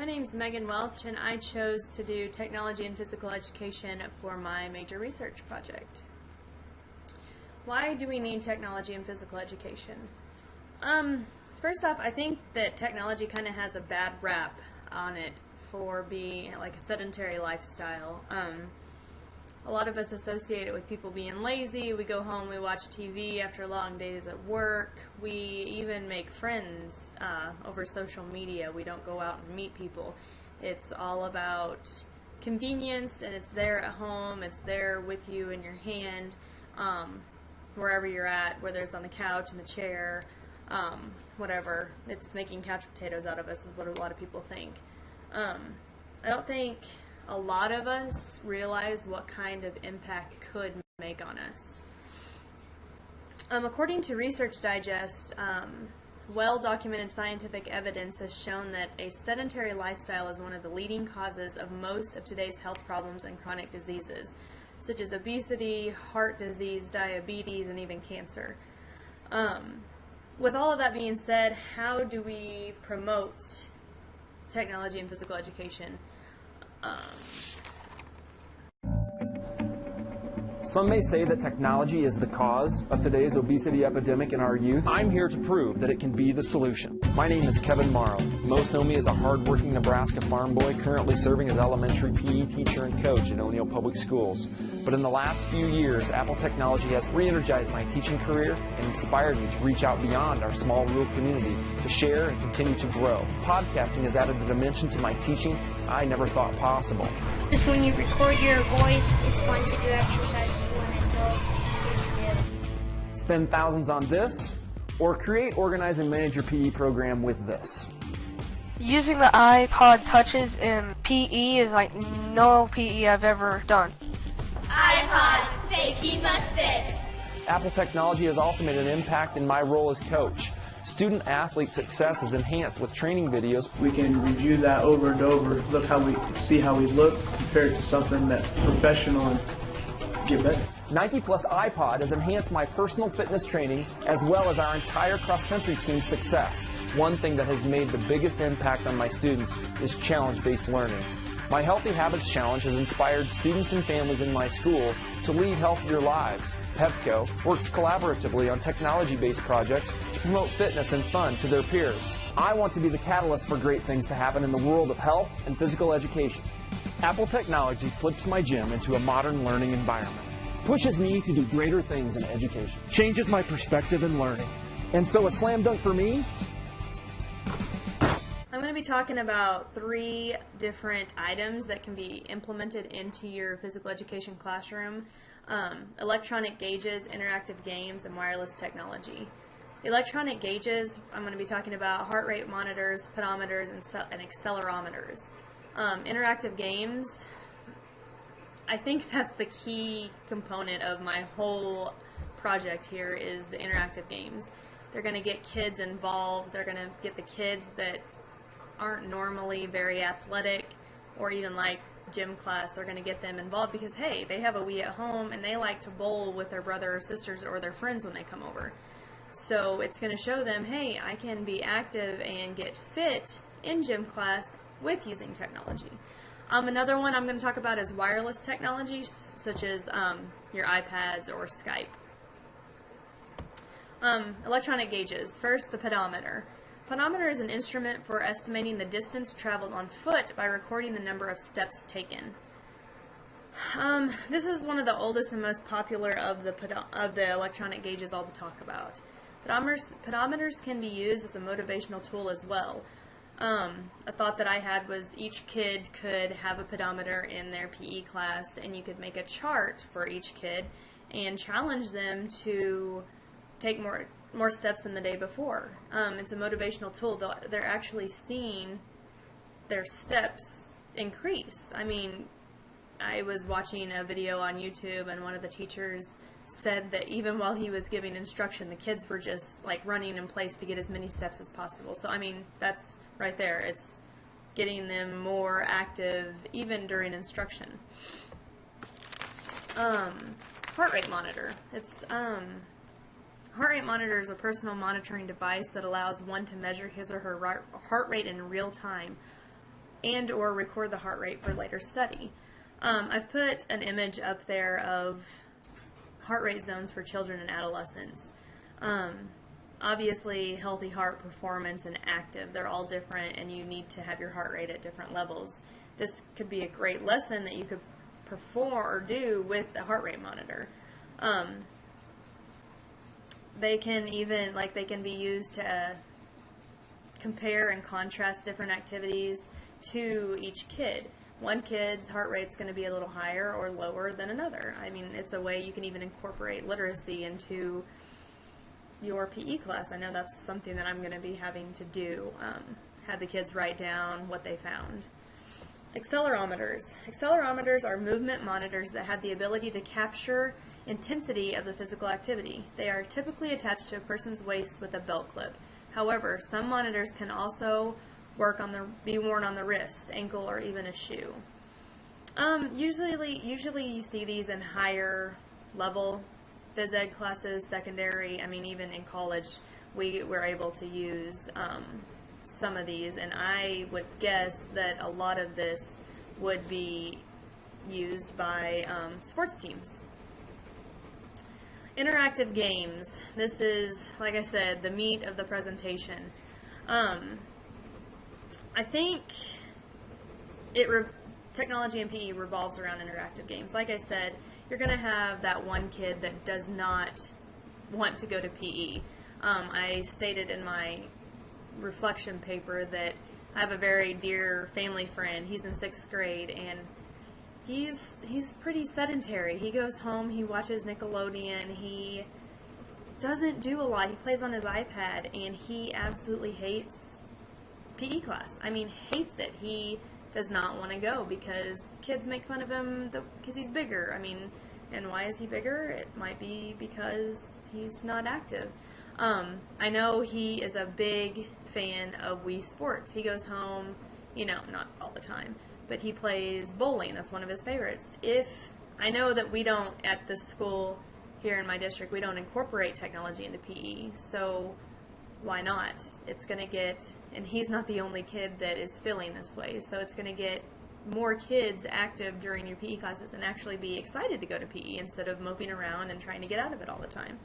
My name is Megan Welch, and I chose to do technology and physical education for my major research project. Why do we need technology and physical education? First off, I think that technology kind of has a bad rap on it for being like a sedentary lifestyle. A lot of us associate it with people being lazy. We go home, we watch TV after long days at work. We even make friends over social media. We don't go out and meet people. It's all about convenience, and it's there at home. It's there with you in your hand, wherever you're at, whether it's on the couch, in the chair, whatever. It's making couch potatoes out of us is what a lot of people think. I don't think a lot of us realize what kind of impact it could make on us. According to Research Digest, well-documented scientific evidence has shown that a sedentary lifestyle is one of the leading causes of most of today's health problems and chronic diseases, such as obesity, heart disease, diabetes, and even cancer. With all of that being said, how do we promote technology and physical education? Some may say that technology is the cause of today's obesity epidemic in our youth. I'm here to prove that it can be the solution. My name is Kevin Morrow. Most know me as a hard-working Nebraska farm boy currently serving as elementary PE teacher and coach at O'Neill Public Schools. But in the last few years, Apple Technology has re-energized my teaching career and inspired me to reach out beyond our small rural community to share and continue to grow. Podcasting has added a dimension to my teaching I never thought possible. Just when you record your voice, it's fun to do exercises when it tells you to do. Spend thousands on this, or create, organize, and manage your PE program with this. Using the iPod Touches in PE is like no PE I've ever done. iPods, they keep us fit. Apple Technology has also made an impact in my role as coach. Student athlete success is enhanced with training videos. We can review that over and over, look how we see how we look compared to something that's professional and get better. Nike Plus iPod has enhanced my personal fitness training as well as our entire cross-country team's success. One thing that has made the biggest impact on my students is challenge-based learning. My Healthy Habits Challenge has inspired students and families in my school to lead healthier lives. Pepco works collaboratively on technology-based projects to promote fitness and fun to their peers. I want to be the catalyst for great things to happen in the world of health and physical education. Apple Technology flips my gym into a modern learning environment, pushes me to do greater things in education, changes my perspective in learning. And so a slam dunk for me? I'm going to be talking about 3 different items that can be implemented into your physical education classroom. Electronic gauges, interactive games, and wireless technology. Electronic gauges, I'm going to be talking about heart rate monitors, pedometers, and accelerometers. Interactive games, I think that's the key component of my whole project here is the interactive games. They're going to get kids involved. They're going to get the kids that aren't normally very athletic or even like gym class, they're going to get them involved because, hey, they have a Wii at home and they like to bowl with their brother or sisters or their friends when they come over. So it's going to show them, hey, I can be active and get fit in gym class with using technology. Another one I'm going to talk about is wireless technology, such as your iPads or Skype. Electronic gauges. First, the pedometer. Pedometer is an instrument for estimating the distance traveled on foot by recording the number of steps taken. This is one of the oldest and most popular of the electronic gauges I'll talk about. Pedometers can be used as a motivational tool as well. A thought that I had was each kid could have a pedometer in their PE class, and you could make a chart for each kid and challenge them to take more steps than the day before. It's a motivational tool. They're actually seeing their steps increase. I mean, I was watching a video on YouTube, and one of the teachers said that even while he was giving instruction, the kids were just like running in place to get as many steps as possible. So I mean, that's right there. It's getting them more active even during instruction. Heart rate monitor. Heart rate monitor is a personal monitoring device that allows one to measure his or her heart rate in real time. and or record the heart rate for later study. I've put an image up there of heart rate zones for children and adolescents. Obviously, healthy heart, performance, and active, they're all different, and you need to have your heart rate at different levels. This could be a great lesson that you could perform or do with a heart rate monitor. They can even, they can be used to compare and contrast different activities to each kid. One kid's heart rate's going to be a little higher or lower than another. I mean, it's a way you can even incorporate literacy into your PE class. I know that's something that I'm going to be having to do, have the kids write down what they found. Accelerometers. Accelerometers are movement monitors that have the ability to capture intensity of the physical activity. They are typically attached to a person's waist with a belt clip. However, some monitors can also be worn on the wrist, ankle, or even a shoe. Usually you see these in higher level phys ed classes, secondary. I mean, even in college, we were able to use some of these, and I would guess that a lot of this would be used by sports teams. Interactive games. This is, like I said, the meat of the presentation. I think technology and PE revolves around interactive games. Like I said, you're going to have that one kid that does not want to go to PE. I stated in my reflection paper that I have a very dear family friend. He's in 6th grade, and he's pretty sedentary. He goes home, he watches Nickelodeon, he doesn't do a lot. He plays on his iPad, and he absolutely hates PE class. I mean, hates it. He does not want to go because kids make fun of him because he's bigger. I mean, and why is he bigger? It might be because he's not active. I know he is a big fan of Wii Sports. He goes home, not all the time, but he plays bowling. That's one of his favorites. I know that we don't, at the school here in my district, we don't incorporate technology into PE, so why not? It's going to get, and he's not the only kid that is feeling this way, so it's going to get more kids active during your PE classes and actually be excited to go to PE instead of moping around and trying to get out of it all the time.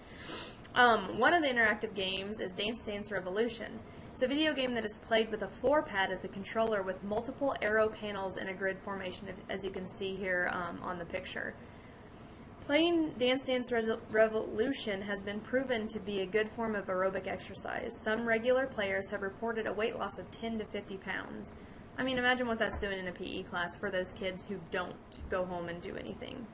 One of the interactive games is Dance Dance Revolution. It's a video game that is played with a floor pad as the controller with multiple arrow panels in a grid formation, as you can see here on the picture. Playing Dance Dance Revolution has been proven to be a good form of aerobic exercise. Some regular players have reported a weight loss of 10 to 50 pounds. I mean, imagine what that's doing in a PE class for those kids who don't go home and do anything.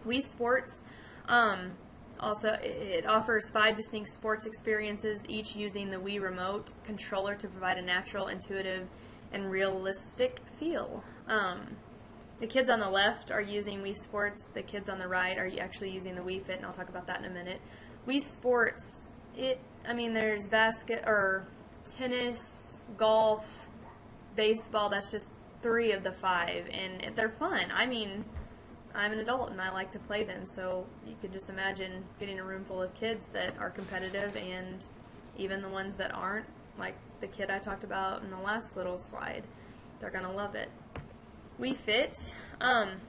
Wii Sports, also, it offers 5 distinct sports experiences, each using the Wii Remote controller to provide a natural, intuitive, and realistic feel. The kids on the left are using Wii Sports. The kids on the right are actually using the Wii Fit, and I'll talk about that in a minute. Wii Sports, there's tennis, golf, baseball. That's just 3 of the 5, and they're fun. I mean, I'm an adult and I like to play them, so you can just imagine getting a room full of kids that are competitive, and even the ones that aren't, like the kid I talked about in the last little slide. They're going to love it. Wii Fit.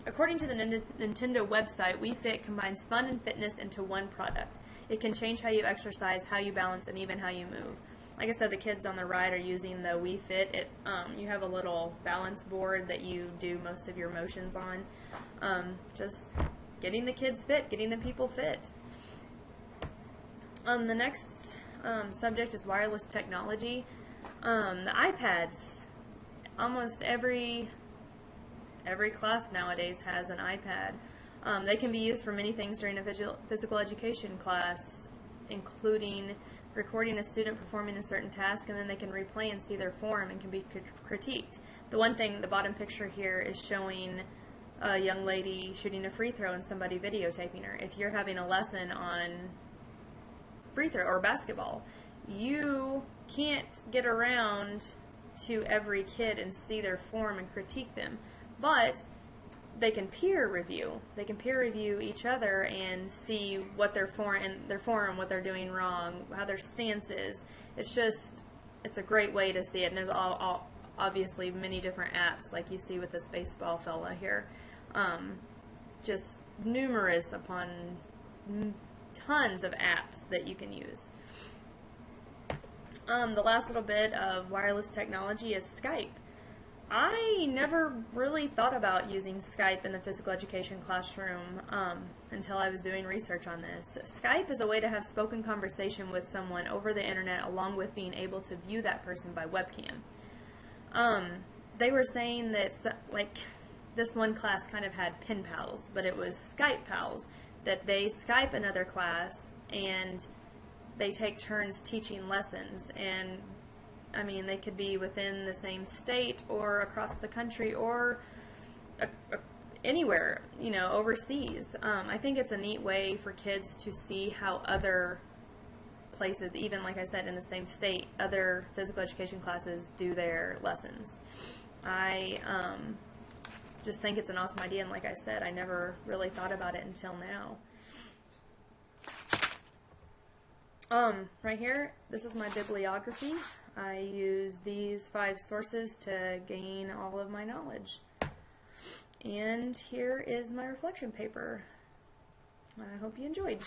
According to the Nintendo website, Wii Fit combines fun and fitness into one product. It can change how you exercise, how you balance, and even how you move. Like I said, the kids on the right are using the Wii Fit. You have a little balance board that you do most of your motions on. Just getting the kids fit, getting the people fit. The next subject is wireless technology. The iPads. Almost every class nowadays has an iPad. They can be used for many things during a physical education class, including recording a student performing a certain task, and then they can replay and see their form and can be critiqued. The one thing, the bottom picture here is showing a young lady shooting a free throw and somebody videotaping her. If you're having a lesson on free throw or basketball, you can't get around to every kid and see their form and critique them, but they can peer review. They can peer review each other and see what their form, what they're doing wrong, how their stance is. It's a great way to see it, and there's obviously many different apps like you see with this baseball fella here. Just numerous upon tons of apps that you can use. The last little bit of wireless technology is Skype. I never really thought about using Skype in the physical education classroom until I was doing research on this. Skype is a way to have spoken conversation with someone over the internet along with being able to view that person by webcam. They were saying that like this one class kind of had pen pals, but it was Skype pals, that they Skype another class and they take turns teaching lessons, and I mean, they could be within the same state or across the country or anywhere, you know, overseas. I think it's a neat way for kids to see how other places, even like I said, in the same state, other physical education classes do their lessons. I just think it's an awesome idea, and like I said, I never really thought about it until now. Right here, this is my bibliography. I use these 5 sources to gain all of my knowledge. And here is my reflection paper. I hope you enjoyed.